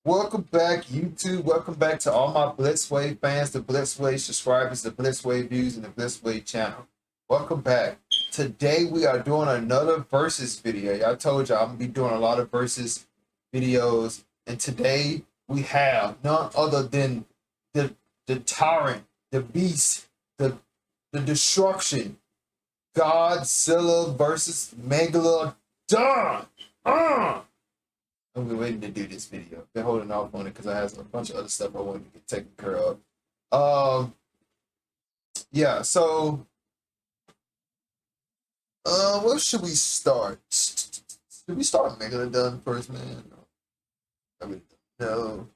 Welcome back, YouTube. Welcome back to all my Blitzway fans, the Blitzway subscribers, the Blitzway views, and the Blitzway channel. Welcome back. Today we are doing another versus video. I told you I'm gonna be doing a lot of versus videos, and today we have none other than the tyrant, the beast, the destruction, Godzilla versus Megalodon. I've been waiting to do this video. Been holding off on it because I have a bunch of other stuff I wanted to get taken care of. Yeah, so where should we start? Should we start Megalodon first, man? I mean, no.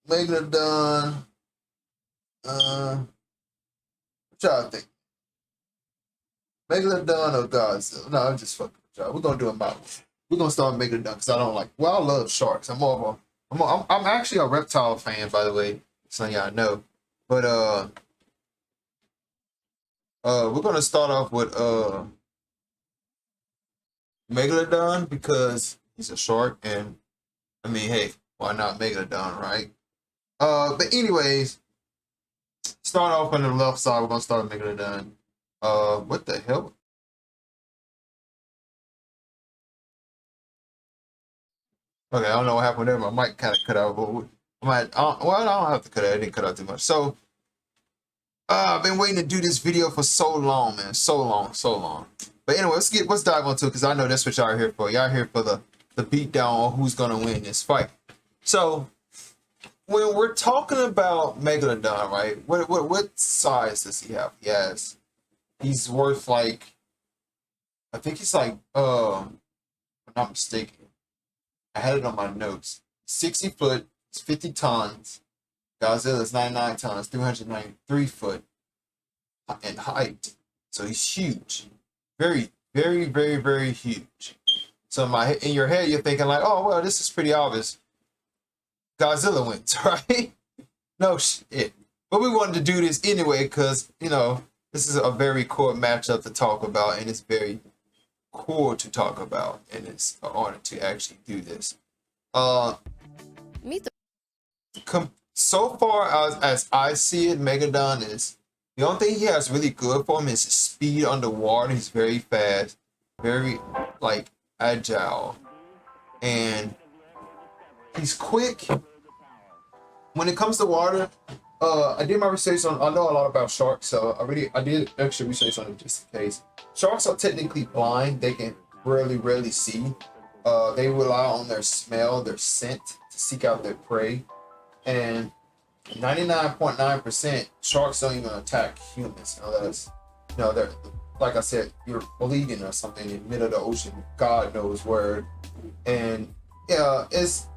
Megalodon. What y'all think? Megalodon or Godzilla? No, I'm just fucking with y'all. We're gonna do a model. We're gonna start Megalodon because I don't like. Well, I love sharks. I'm more of a. I'm actually a reptile fan, by the way, so y'all know. But we're gonna start off with Megalodon because he's a shark, and I mean, hey, why not Megalodon, right? But anyways, start off on the left side. We're gonna start with Megalodon. What the hell? Okay, I don't know what happened there. My mic kind of cut out. But I don't have to cut it. I didn't cut out too much. So, I've been waiting to do this video for so long, man. So long. But anyway, let's dive into it because I know that's what y'all are here for. Y'all are here for the beatdown on who's gonna win this fight. So, when we're talking about Megalodon, right? What size does he have? He's worth like, I think he's like, if I'm not mistaken. I had it on my notes. 60 foot, it's 50 tons. Godzilla is 99 tons, 393 foot in height. So he's huge. Very, very, very, very huge. So in your head, you're thinking like, oh, well, this is pretty obvious. Godzilla wins, right? No shit. But we wanted to do this anyway because, you know, this is a very core matchup to talk about, and it's very cool to talk about, and it's an honor to actually do this. Me too. So far as I see it, Megalodon is the only thing he has really good for him is his speed underwater. He's very fast, very like agile, and he's quick. When it comes to water, I did my research on. I know a lot about sharks, so I did extra research on it just in case. Sharks are technically blind. They can rarely see. They rely on their smell, their scent to seek out their prey. And 99.9% sharks don't even attack humans unless, you know, they're, like I said, you're bleeding or something in the middle of the ocean, God knows where. And yeah, it's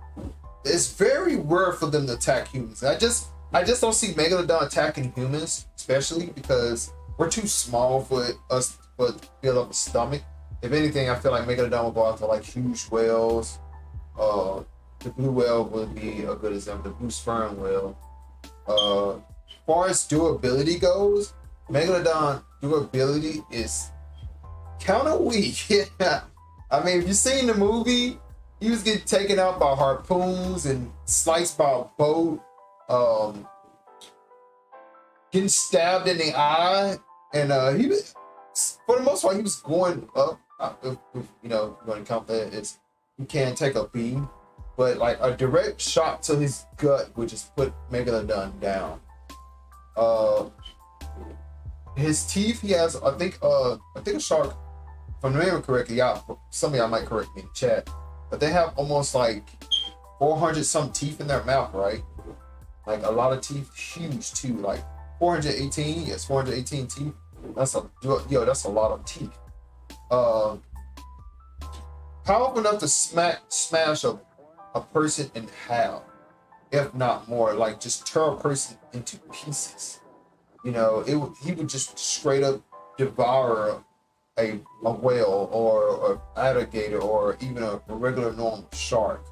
very rare for them to attack humans. I just don't see Megalodon attacking humans, especially because we're too small for us to build up a stomach. If anything, I feel like Megalodon will go after like huge whales. The blue whale would be a good example. The blue sperm whale. As far as durability goes, Megalodon durability is kind of weak. Yeah. I mean, if you've seen the movie, he was getting taken out by harpoons and sliced by a boat. Getting stabbed in the eye, and he was, for the most part, he was going up. If you know, you're going to count that as he can take a beam, but like a direct shot to his gut would just put Megalodon down. His teeth, he has, I think a shark, if I'm remembering correctly, some of y'all might correct me in the chat, but they have almost like 400 some teeth in their mouth, right? Like a lot of teeth, huge too, like 418, yes, 418 teeth. That's a lot of teeth. Powerful enough to smash a person in half, if not more, like just tear a person into pieces. You know, he would just straight up devour a whale or an alligator or even a regular normal shark.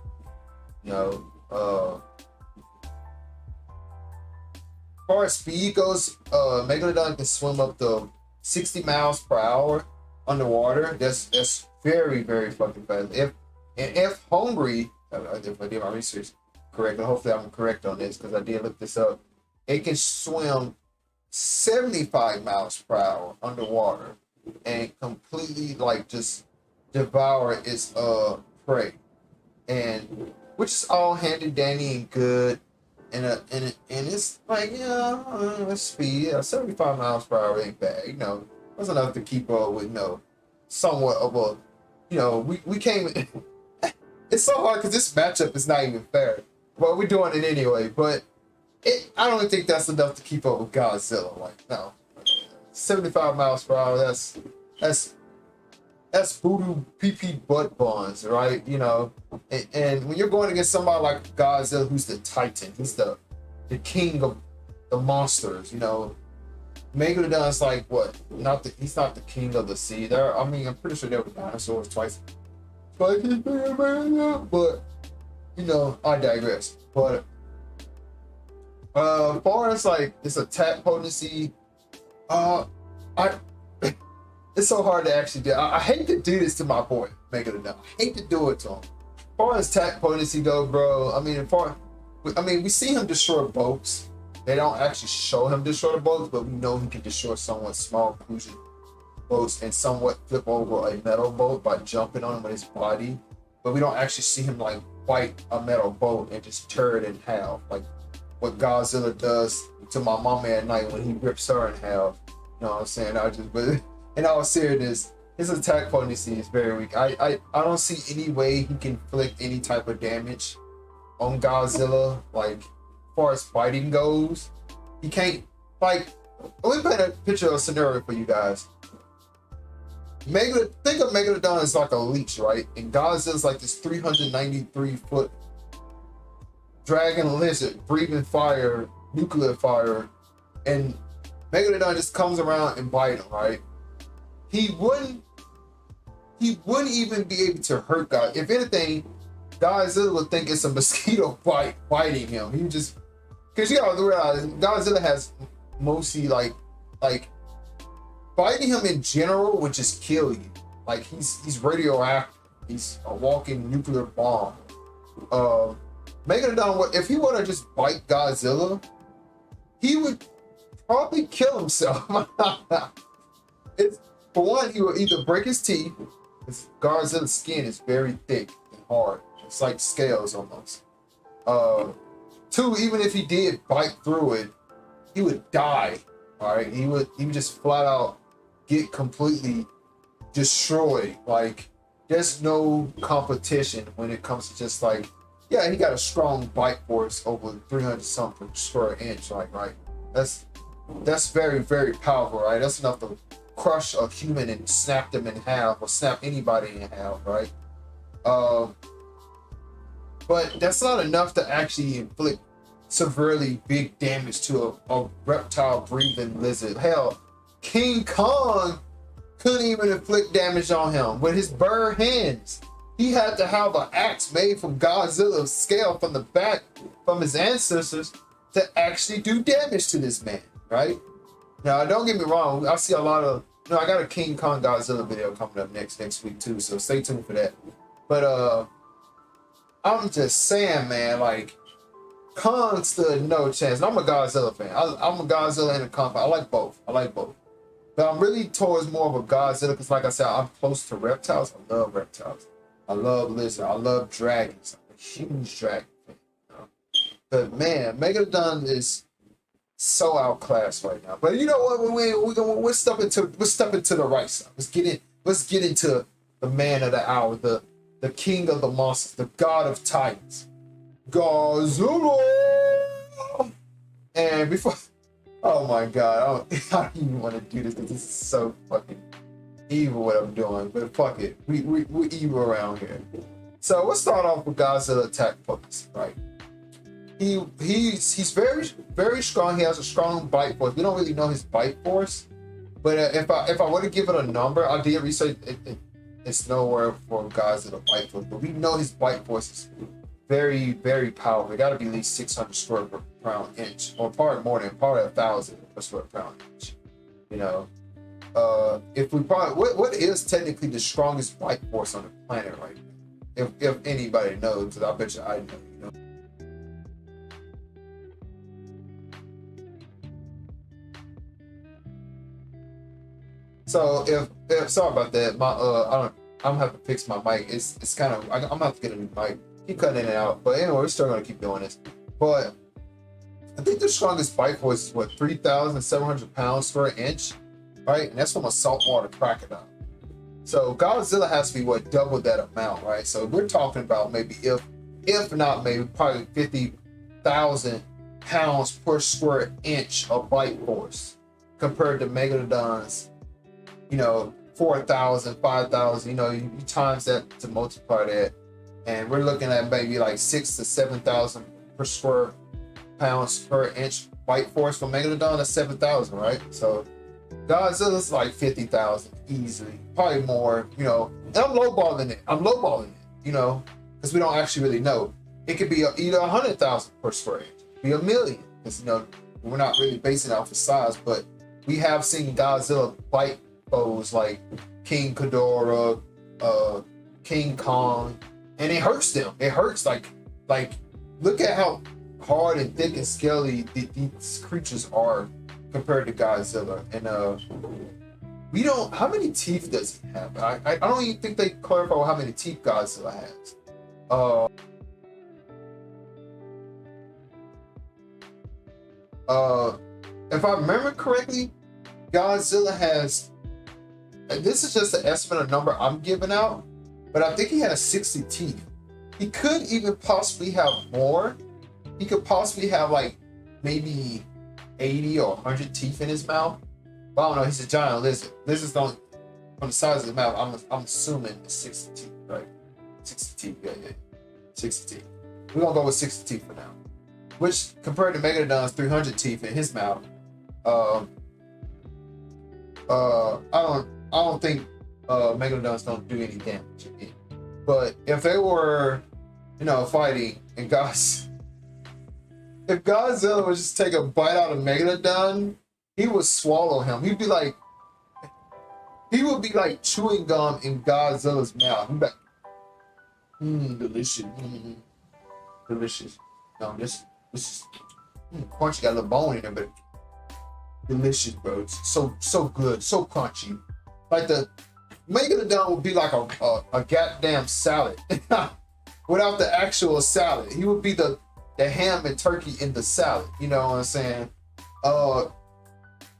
You know, as far as speed goes, Megalodon can swim up to 60 miles per hour underwater. That's very, very fucking fast. If hungry, if I did my research, correctly. Hopefully I'm correct on this because I did look this up. It can swim 75 miles per hour underwater and completely like just devour its prey, and which is all handy dandy and good, and it's like, yeah, speed, 75 miles per hour ain't bad, you know. That's enough to keep up with, you know, somewhat of a, you know, we came. It's so hard because this matchup is not even fair, but we're doing it anyway. But I don't think that's enough to keep up with Godzilla. Like, no, 75 miles per hour. That's voodoo PP butt buns, right? You know, and when you're going against somebody like Godzilla, who's the Titan, he's the king of the monsters. You know, Megalodon's like what? He's not the king of the sea. I mean, I'm pretty sure there were dinosaurs twice. But you know, I digress. But as far as like this attack potency, it's so hard to actually do. I hate to do this to my boy Megalodon. I hate to do it to him. As far as attack potency go, bro, I mean, we see him destroy boats. They don't actually show him destroy the boats, but we know he can destroy somewhat small cruising boats and somewhat flip over a metal boat by jumping on him with his body. But we don't actually see him like fight a metal boat and just tear it in half, like what Godzilla does to my mama at night when he rips her in half. You know what I'm saying? But in all seriousness, his attack potency is very weak. I don't see any way he can inflict any type of damage on Godzilla. Like, as far as fighting goes, he can't. Like, let me paint a picture of a scenario for you guys. Think of Megalodon as like a leech, right? And Godzilla's like this 393-foot dragon lizard, breathing fire, nuclear fire, and Megalodon just comes around and bites him, right? He wouldn't even be able to hurt God. If anything, Godzilla would think it's a mosquito bite biting him. He would just, because you gotta realize Godzilla has mostly like biting him in general would just kill you. Like, he's radioactive. He's a walking nuclear bomb. Megalodon, if he were to just bite Godzilla, he would probably kill himself. For one, he will either break his teeth, because Godzilla's skin is very thick and hard. It's like scales almost. Two, even if he did bite through it, he would die. All right, he would just flat out get completely destroyed. Like, there's no competition when it comes to just like, yeah, he got a strong bite force over 300 something per square inch. Like, right, that's very, very powerful, right? That's enough to crush a human and snap them in half, or snap anybody in half, right? But that's not enough to actually inflict severely big damage to a reptile breathing lizard. Hell, King Kong couldn't even inflict damage on him with his bare hands. He had to have an axe made from Godzilla's scale from the back, from his ancestors, to actually do damage to this man, right? Now, don't get me wrong, I see a lot of, you know, I got a King Kong Godzilla video coming up next week too, so stay tuned for that. But I'm just saying, man, like, Kong stood no chance. And I'm a Godzilla fan. I'm a Godzilla and a Kong fan. I like both. But I'm really towards more of a Godzilla because, like I said, I'm close to reptiles. I love reptiles. I love lizards. I love dragons. I'm a huge dragon fan. You know? But man, Megalodon is so outclassed right now. But you know what? We're stepping to the right side. Let's get into the man of the hour, the king of the monsters, the god of titans, Godzilla. And before, oh my god, I don't even want to do this because this is so fucking evil what I'm doing. But fuck it, we're evil around here. So let's start off with Godzilla attack focus, right? He's very, very strong. He has a strong bite force. We don't really know his bite force, but if I were to give it a number, I did research it. It's nowhere for Godzilla bite force, but we know his bite force is very, very powerful. It got to be at least 600 square per pound inch, or probably more than 1,000 per square pound inch. You know, if we probably what is technically the strongest bite force on the planet right now? If anybody knows, I bet you I know. You know, So if sorry about that, my I'm gonna have to fix my mic. It's kind of I'm gonna have to get a new mic. Keep cutting it out, but anyway, we're still gonna keep doing this. But I think the strongest bite force is what 3,700 pounds per inch, right? And that's from a saltwater crocodile. So Godzilla has to be what double that amount, right? So we're talking about maybe if not maybe probably 50,000 pounds per square inch of bite force compared to Megalodon's, 4,000, 5,000, you times that to multiply that. And we're looking at maybe like 6,000 to 7,000 per square pounds per inch bite force for Megalodon. That's 7,000, right? So Godzilla's like 50,000 easily, probably more, and I'm lowballing it. Because we don't actually really know. It could be either 100,000 per square inch, be a million, because we're not really basing it off of size, but we have seen Godzilla bite foes like King Ghidorah, King Kong, and it hurts them. It hurts like look at how hard and thick and scaly these creatures are compared to Godzilla. And how many teeth does he have? I don't even think they clarify how many teeth Godzilla has. If I remember correctly, Godzilla has, and this is just an estimate of number I'm giving out, but I think he has 60 teeth. He could even possibly have more. He could possibly have like maybe 80 or 100 teeth in his mouth. But I don't know, he's a giant lizard. Lizards don't, from the size of the mouth, I'm assuming it's 60 teeth, right? 60 teeth, yeah. 60 teeth. We're gonna go with 60 teeth for now. Which, compared to Megalodon's 300 teeth in his mouth, I don't think Megalodon's don't do any damage again. But if they were, fighting and if Godzilla would just take a bite out of Megalodon, he would swallow him. He would be like chewing gum in Godzilla's mouth. He'd be like, delicious, delicious. No, this is crunchy. Got a little bone in there, but delicious, bro. It's so good, so crunchy. Like the Megalodon would be like a goddamn salad without the actual salad. He would be the ham and turkey in the salad. You know what I'm saying?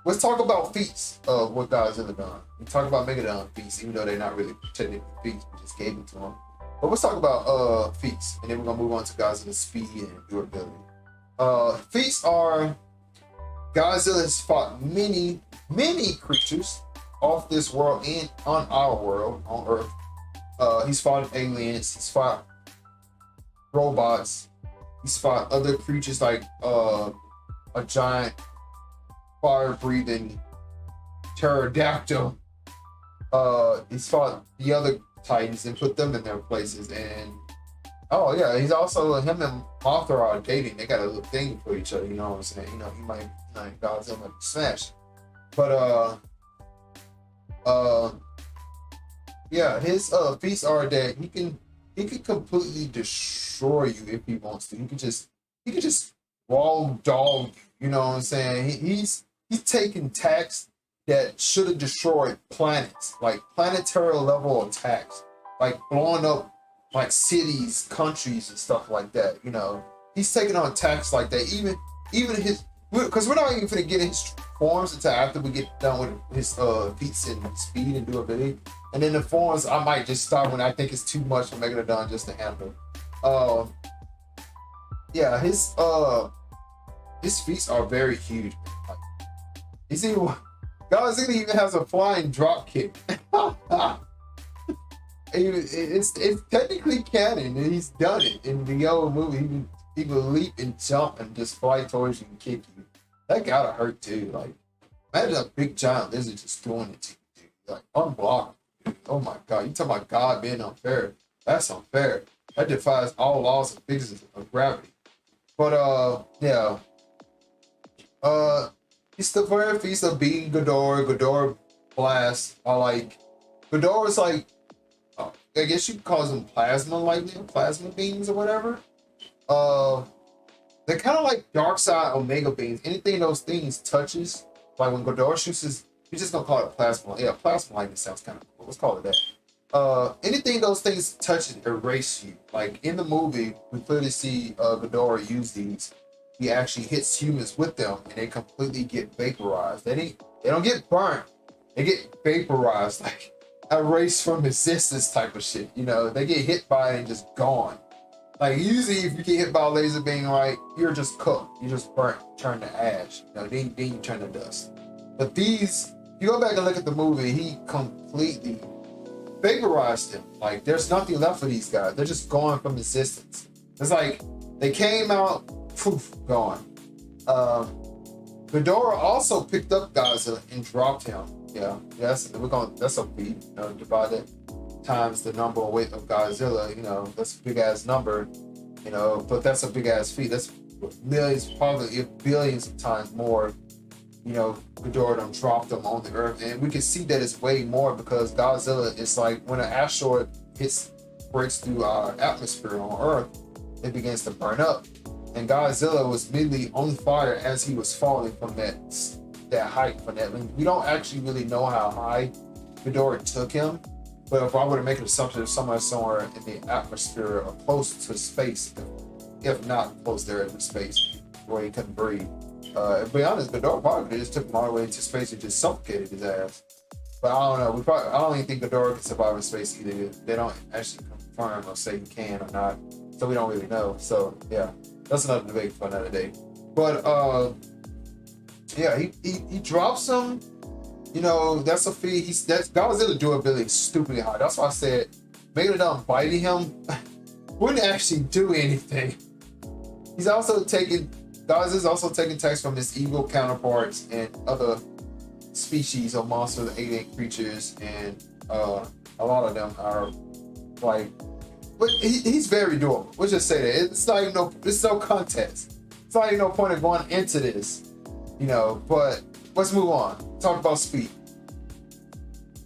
Let's talk about feats of what Godzilla done. We talk about Megalodon feats, even though they're not really technically feats. We just gave them to him. But let's talk about feats, and then we're gonna move on to Godzilla's speed and durability. Feats are Godzilla has fought many creatures off this world and on our world, on Earth. He's fought aliens, he's fought robots, he's fought other creatures like a giant fire-breathing pterodactyl. He's fought the other Titans and put them in their places. And oh yeah, he's also, him and Mothra are dating. They got a little thing for each other, you know what I'm saying? He might Godzilla might smash. But yeah, his feats are that he can completely destroy you if he wants to. He could just raw dog you, you know what I'm saying? He's taking attacks that should have destroyed planets, like planetary level attacks, like blowing up like cities, countries, and stuff like that. He's taking on attacks like that. Even his, because we're not even gonna get his forms until after we get done with his feats and speed and durability. And then the forms, I might just start when I think it's too much for Megalodon just to handle. Yeah, his feats are very huge. Like, he's even, Godzilla even has a flying drop kick. It's technically canon, and he's done it in the old movie. He will leap and jump and just fly towards you and kick you. That gotta hurt too. Like, imagine a big giant lizard just doing it to you, dude. Like, unblocked. Oh my god, you talking about God being unfair? That's unfair. That defies all laws and physics of gravity. But yeah. He's the very feast of beating Ghidorah blast. Ghidorah's like, I guess you could call them plasma lightning, plasma beams or whatever. They're kind of like dark side Omega beams. Anything those things touches, like when Ghidorah shoots We're just gonna call it plasma. Yeah, plasma lightning sounds kind of cool. Let's call it that. Anything those things touch and erase you. Like in the movie, we clearly see Ghidorah use these. He actually hits humans with them, and they completely get vaporized. They don't get burnt. They get vaporized, like erased from existence type of shit. You know, they get hit by it and just gone. Like usually, if you get hit by a laser beam, right, you're just cooked. You just burnt, turn to ash. You know, then you turn to dust. But these, you go back and look at the movie, he completely vaporized them. Like there's nothing left for these guys. They're just gone from existence. It's like they came out, poof, gone. Ghidorah also picked up Godzilla and dropped him. Yeah, that's a feat. You know, divide it times the number and weight of Godzilla. You know, that's a big ass number. You know, but that's a big ass feat. That's millions, probably billions of times more. You know, Ghidorah done dropped them on the earth, and we can see that it's way more because Godzilla is like when an asteroid breaks through our atmosphere on Earth, it begins to burn up, and Godzilla was immediately on fire as he was falling from that height. From that, we don't actually really know how high Ghidorah took him, but if I were to make an assumption of somewhere in the atmosphere or close to space, if not close there in space, where he couldn't breathe. To be honest, Ghidorah probably just took him all the way into space and just suffocated his ass. But I don't know. I don't even think Ghidorah can survive in space either. They don't actually confirm or say he can or not, so we don't really know. So yeah, that's another debate for another day. But yeah, he drops him. You know, that's a feat. That's Godzilla durability is stupidly high. That's why I said Megalodon biting him wouldn't actually do anything. Godzilla's also taking text from his evil counterparts and other species of monsters, alien creatures, and a lot of them are like, but he's very durable. We'll just say that it's no contest. It's not even no point of going into this, you know. But let's move on. Talk about speed.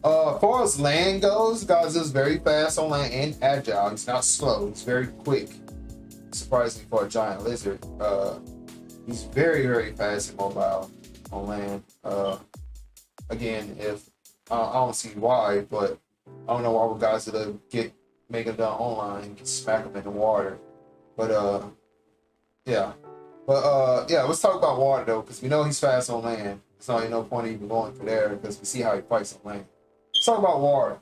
As far as land goes, Godzilla's very fast on land and agile. He's not slow. He's very quick. Surprisingly for a giant lizard. He's very, very fast and mobile on land. Again, if I don't see why, but I don't know why would Godzilla get Megalodon online and smack him in the water. But yeah. But yeah, let's talk about water though, because we know he's fast on land. So ain't no point even going for there because we see how he fights on land. Let's talk about water.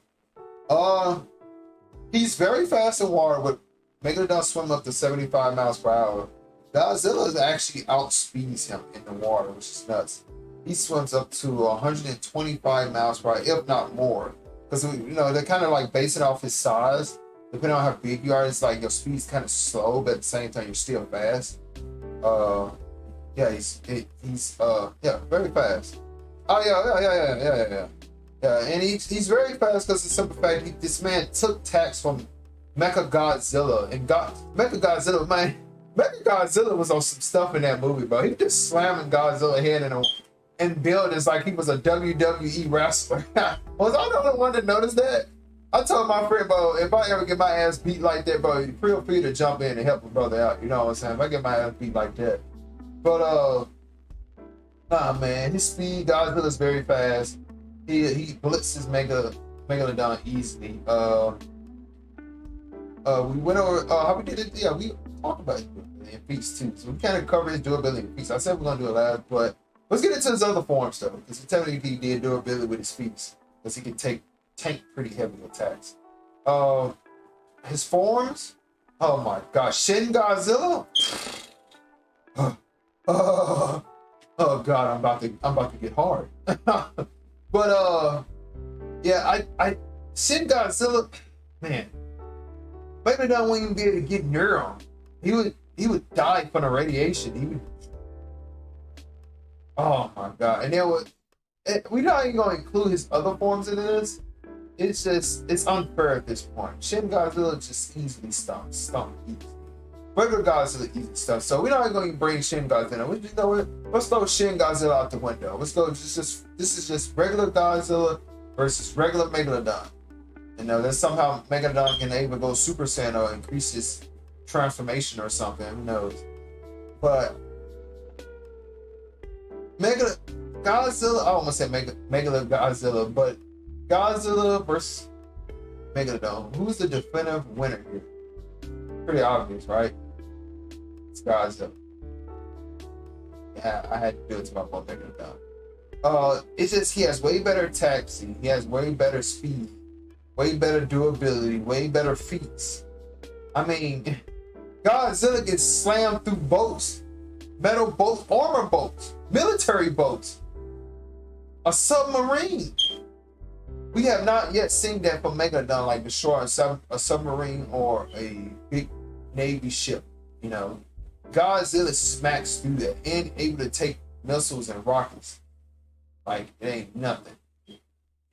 He's very fast in water, but Megalodon swim up to 75 miles per hour. Godzilla actually outspeeds him in the water, which is nuts. He swims up to 125 miles per hour, if not more. Because, you know, they're kind of like basing off his size. Depending on how big you are, it's like your speed's kind of slow, but at the same time, you're still fast. Yeah, he's very fast. Oh, yeah. Yeah, and he's very fast because of the simple fact this man took tax from MEGALODON. And MEGALODON, man. Mechagodzilla was on some stuff in that movie, bro. He just slamming Godzilla head in buildings like he was a WWE wrestler. Was I the only one to notice that? I told my friend, bro, if I ever get my ass beat like that, bro, feel free to jump in and help a brother out. You know what I'm saying? If I get my ass beat like that. But nah, man, his speed, Godzilla's very fast. He blitzes Megalodon easily. We went over how we did it. Yeah, we talked about it in feats too. So we kind of covered his durability in feats. I said we're gonna do it last, but let's get into his other forms though, because he technically he did durability with his feats, because he can tank pretty heavy attacks. His forms. Oh my gosh, Shin Godzilla. Oh god, I'm about to get hard. But yeah, I Shin Godzilla, man. Megalodon wouldn't even be able to get near him. He would die from the radiation. He would. Oh my god! And then we're not even gonna include his other forms into this. It's unfair at this point. Shin Godzilla just easily stumped easily. Regular Godzilla easily stumped. So we're not even gonna bring Shin Godzilla. You know what? Let's throw Shin Godzilla out the window. Let's go. This is just regular Godzilla versus regular Megalodon. You know, that somehow Megalodon can even go Super Saiyan or increase his transformation or something. Who knows? But Godzilla, I almost said Megalodon Godzilla, but Godzilla versus Megalodon. Who's the definitive winner here? Pretty obvious, right? It's Godzilla. Yeah, I had to do it to my boy Megalodon. It's just he has way better attack speed, he has way better speed, way better durability, way better feats. I mean, Godzilla gets slammed through boats, metal boats, armor boats, military boats, a submarine. We have not yet seen that from Megalodon, like destroying a submarine or a big Navy ship. You know, Godzilla smacks through that and able to take missiles and rockets. Like, it ain't nothing. You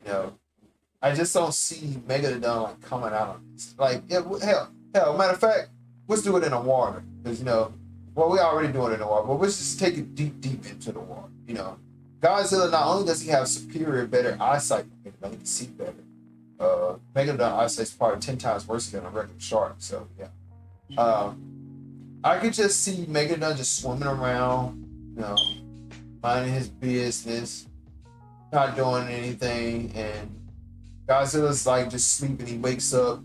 know, I just don't see Megalodon like coming out on this. Like, hell, matter of fact, let's do it in the water. Because, you know, well, we already doing it in the water, but let's just take it deep into the water. You know, Godzilla, not only does he have superior, better eyesight, he can see better. Megalodon eyesight is probably 10 times worse than a regular shark. So, yeah. I could just see Megalodon just swimming around, you know, minding his business, not doing anything, and Godzilla's like just sleeping. He wakes up,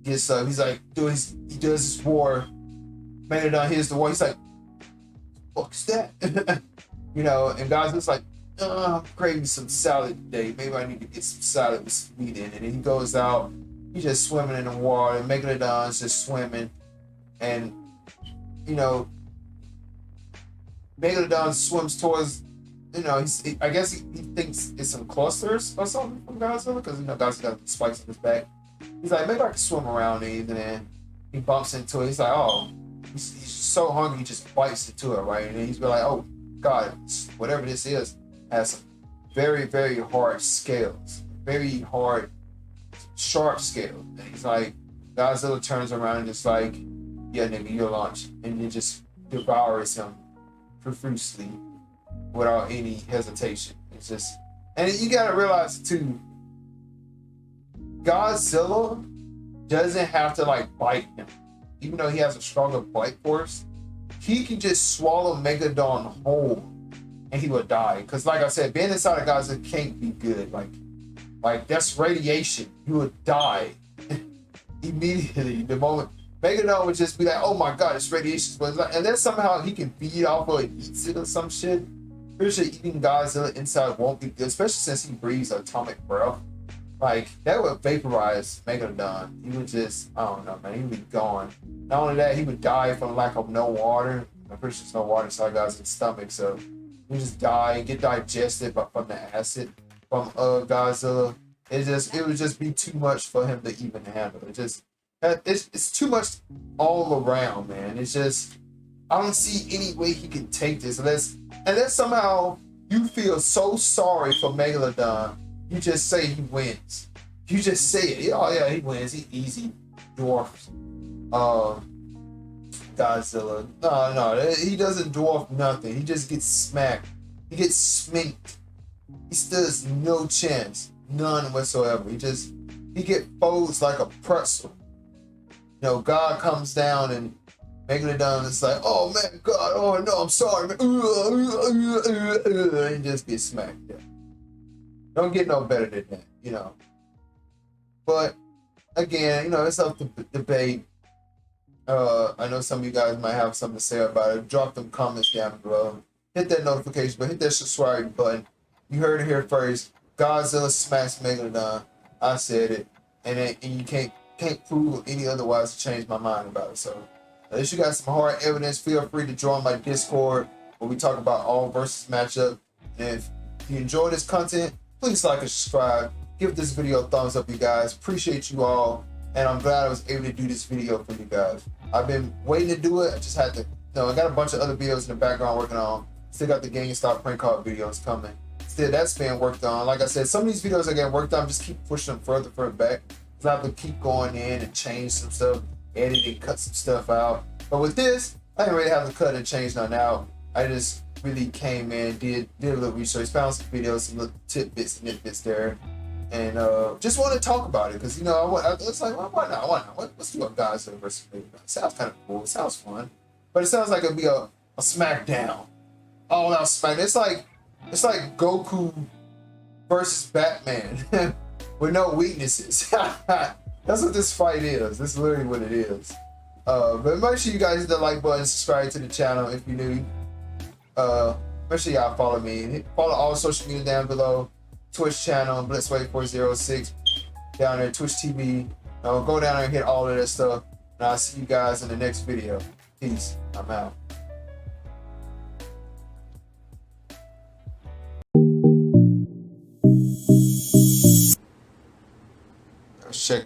gets up, he's like he does his war. Megalodon hears the war, he's like, what's that? You know, and Godzilla's like, I'm craving some salad today. Maybe I need to get some salad with some meat in it. And he goes out, he's just swimming in the water, and Megalodon's just swimming, and you know, Megalodon swims towards, you know, I guess he thinks it's some clusters or something from Godzilla, because, you know, Godzilla got spikes on his back. He's like, maybe I can swim around these, and then he bumps into it. He's like, oh, he's so hungry, he just bites into it, right? And then he's like, oh, God, whatever this is has some very, very hard scales, very hard, sharp scales. And he's like, Godzilla turns around and just like, yeah, nigga, your lunch. And it just devours him profusely without any hesitation. It's just, and you gotta realize too, Godzilla doesn't have to like bite him. Even though he has a stronger bite force, he can just swallow Megalodon whole and he will die. Because like I said, being inside of Godzilla can't be good. Like that's radiation. You would die immediately. The moment Megalodon would just be like, oh my God, it's radiation. And then somehow he can feed off or eats it or some shit. Pretty sure eating Godzilla inside won't be good, especially since he breathes atomic breath. Like, that would vaporize Megalodon. He would just, I don't know, man, he would be gone. Not only that, he would die from lack of no water. I'm pretty sure there's no water inside Godzilla's stomach, so he would just die and get digested from the acid from Godzilla. It would just be too much for him to even handle. It's too much all around, man. It's just, I don't see any way he can take this unless somehow you feel so sorry for Megalodon, you just say he wins. You just say it. Oh yeah, he wins. He easy dwarfs Godzilla. No, he doesn't dwarf nothing. He just gets smacked. He gets sminked. He stands no chance, none whatsoever. He get folds like a pretzel. You know, God comes down and Megalodon is like, oh man, God, oh no, I'm sorry, man. And just get smacked. Yeah. Don't get no better than that, you know. But again, you know, it's up to debate. I know some of you guys might have something to say about it. Drop them comments down below. Hit that notification button. Hit that subscribe button. You heard it here first. Godzilla smashed Megalodon. I said it, and you can't prove any otherwise to change my mind about it. So, unless you got some hard evidence, feel free to join my Discord where we talk about all versus matchup. And if you enjoy this content, please like and subscribe. Give this video a thumbs up, you guys. Appreciate you all. And I'm glad I was able to do this video for you guys. I've been waiting to do it. I just had to, I got a bunch of other videos in the background working on. Still got the GameStop prank card videos coming. Still, that's being worked on. Like I said, some of these videos are getting worked on. Just keep pushing them further back. So I have to keep going in and change some stuff, edit and cut some stuff out. But with this, I didn't really have to cut and change nothing out. I just really came in, did a little research, found some videos, some little tidbits and nitbits there, and just want to talk about it because I was like, well, why not? Let's do a Godzilla versus Megalodon. It sounds kind of cool. It sounds fun, but it sounds like it'll be a SmackDown, all out SmackDown. It's like It's like Goku versus Batman with no weaknesses. That's what this fight is. This is literally what it is. But make sure you guys hit the like button, subscribe to the channel if you're new. Make sure y'all follow me. Follow all social media down below. Twitch channel, Blitzway406. Down there, Twitch TV. Go down there and hit all of that stuff. And I'll see you guys in the next video. Peace. I'm out.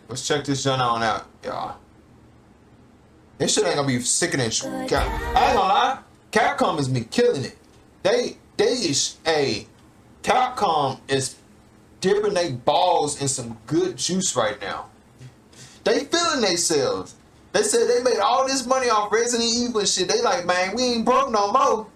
Let's check this joint on out, y'all. This shit ain't gonna be sickening. I ain't gonna lie. Capcom has been killing it. Capcom is dipping their balls in some good juice right now. They feeling themselves. They said they made all this money off Resident Evil and shit. They like, man, we ain't broke no more.